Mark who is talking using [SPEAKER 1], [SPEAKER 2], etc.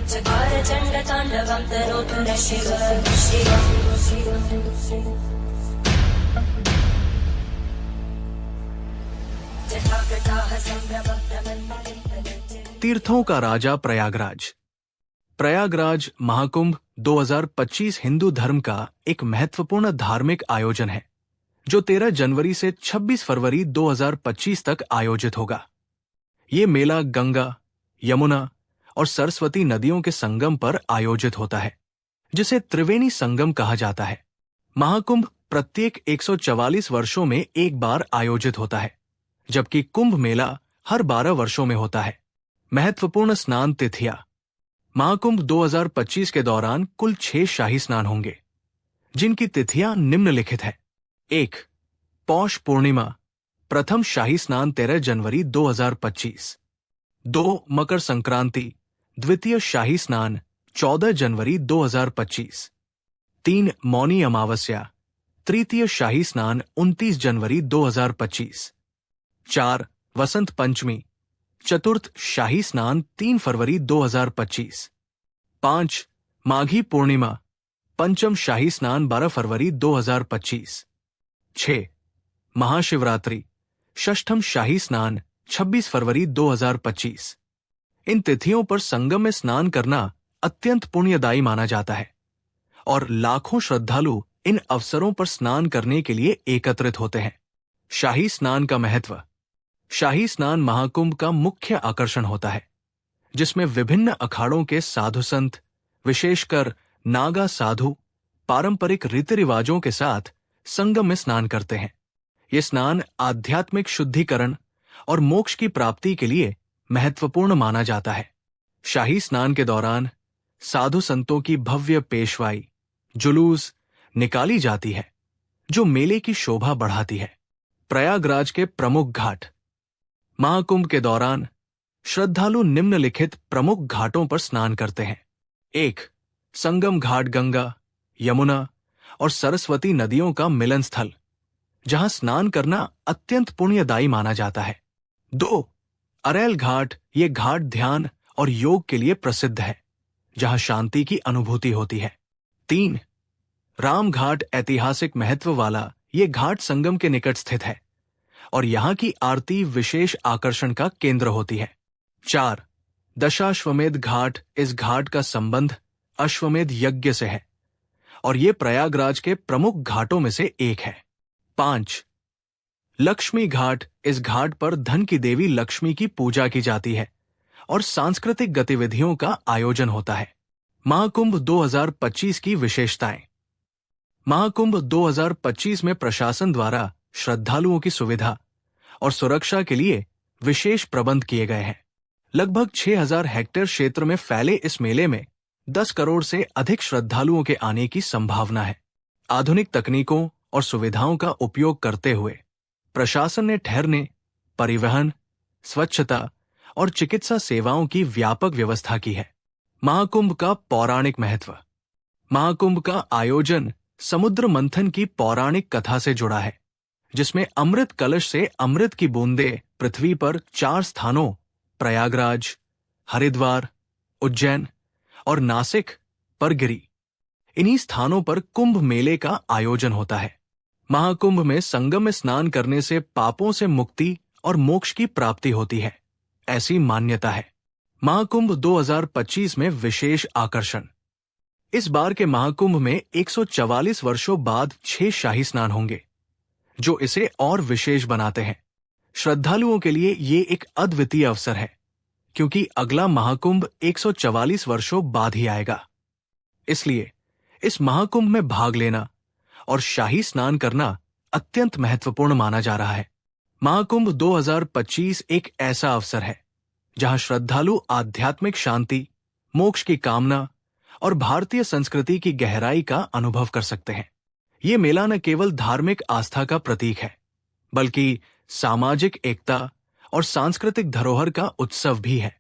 [SPEAKER 1] चकार चण्डताण्डवं तनोतु नः शिव जटाकटाः सम्भ्रमं
[SPEAKER 2] तीर्थों का राजा प्रयागराज। प्रयागराज महाकुंभ 2025 हिंदू धर्म का एक महत्वपूर्ण धार्मिक आयोजन है जो 13 जनवरी से 26 फरवरी 2025 तक आयोजित होगा। ये मेला गंगा, यमुना और सरस्वती नदियों के संगम पर आयोजित होता है, जिसे त्रिवेणी संगम कहा जाता है। महाकुंभ प्रत्येक 144 वर्षों में एक बार आयोजित होता है, जबकि कुंभ मेला हर 12 वर्षों में होता है। महत्वपूर्ण स्नान तिथियां। महाकुंभ 2025 के दौरान कुल 6 शाही स्नान होंगे, जिनकी तिथियां निम्नलिखित है। 1. पौष पूर्णिमा, प्रथम शाही स्नान 13 जनवरी 2025। 2. मकर संक्रांति, द्वितीय शाही स्नान 14 जनवरी 2025। 3. मौनी अमावस्या, तृतीय शाही स्नान 29 जनवरी 2025। 4. वसंत पंचमी, चतुर्थ शाही स्नान 3 फरवरी 2025। 5. माघी पूर्णिमा, पंचम शाही स्नान 12 फरवरी 2025। 6. महाशिवरात्रि, षष्ठम शाही स्नान 26 फरवरी 2025। इन तिथियों पर संगम में स्नान करना अत्यंत पुण्यदायी माना जाता है और लाखों श्रद्धालु इन अवसरों पर स्नान करने के लिए एकत्रित होते हैं। शाही स्नान का महत्व। शाही स्नान महाकुंभ का मुख्य आकर्षण होता है, जिसमें विभिन्न अखाड़ों के साधु संत, विशेषकर नागा साधु, पारंपरिक रीति रिवाजों के साथ संगम में स्नान करते हैं। ये स्नान आध्यात्मिक शुद्धिकरण और मोक्ष की प्राप्ति के लिए महत्वपूर्ण माना जाता है। शाही स्नान के दौरान साधु संतों की भव्य पेशवाई, जुलूस निकाली जाती है, जो मेले की शोभा बढ़ाती है। प्रयागराज के प्रमुख घाट। महाकुंभ के दौरान श्रद्धालु निम्नलिखित प्रमुख घाटों पर स्नान करते हैं। 1. संगम घाट गंगा, यमुना और सरस्वती नदियों का मिलन स्थल, जहां स्नान करना अत्यंत पुण्यदायी माना जाता है। 2. अरैल घाट। ये घाट ध्यान और योग के लिए प्रसिद्ध है, जहां शांति की अनुभूति होती है। 3. राम घाट। ऐतिहासिक महत्व वाला ये घाट संगम के निकट स्थित है और यहां की आरती विशेष आकर्षण का केंद्र होती है। 4. दशाश्वमेध घाट। इस घाट का संबंध अश्वमेध यज्ञ से है और ये प्रयागराज के प्रमुख घाटों में से एक है। 5. लक्ष्मी घाट। इस घाट पर धन की देवी लक्ष्मी की पूजा की जाती है और सांस्कृतिक गतिविधियों का आयोजन होता है। महाकुंभ 2025 की विशेषताएं। महाकुंभ 2025 में प्रशासन द्वारा श्रद्धालुओं की सुविधा और सुरक्षा के लिए विशेष प्रबंध किए गए हैं। लगभग 6000 हेक्टेयर क्षेत्र में फैले इस मेले में 10 करोड़ से अधिक श्रद्धालुओं के आने की संभावना है। आधुनिक तकनीकों और सुविधाओं का उपयोग करते हुए प्रशासन ने ठहरने, परिवहन, स्वच्छता और चिकित्सा सेवाओं की व्यापक व्यवस्था की है। महाकुंभ का पौराणिक महत्व। महाकुंभ का आयोजन समुद्र मंथन की पौराणिक कथा से जुड़ा है, जिसमें अमृत कलश से अमृत की बूंदें पृथ्वी पर 4 स्थानों प्रयागराज, हरिद्वार, उज्जैन और नासिक पर गिरी। इन्हीं स्थानों पर कुंभ मेले का आयोजन होता है। महाकुंभ में संगम में स्नान करने से पापों से मुक्ति और मोक्ष की प्राप्ति होती है, ऐसी मान्यता है। महाकुंभ 2025 में विशेष आकर्षण। इस बार के महाकुंभ में 144 वर्षों बाद 6 शाही स्नान होंगे, जो इसे और विशेष बनाते हैं। श्रद्धालुओं के लिए ये एक अद्वितीय अवसर है, क्योंकि अगला महाकुंभ 144 वर्षों बाद ही आएगा। इसलिए इस महाकुंभ में भाग लेना और शाही स्नान करना अत्यंत महत्वपूर्ण माना जा रहा है। महाकुंभ 2025 एक ऐसा अवसर है जहां श्रद्धालु आध्यात्मिक शांति, मोक्ष की कामना और भारतीय संस्कृति की गहराई का अनुभव कर सकते हैं। ये मेला न केवल धार्मिक आस्था का प्रतीक है, बल्कि सामाजिक एकता और सांस्कृतिक धरोहर का उत्सव भी है।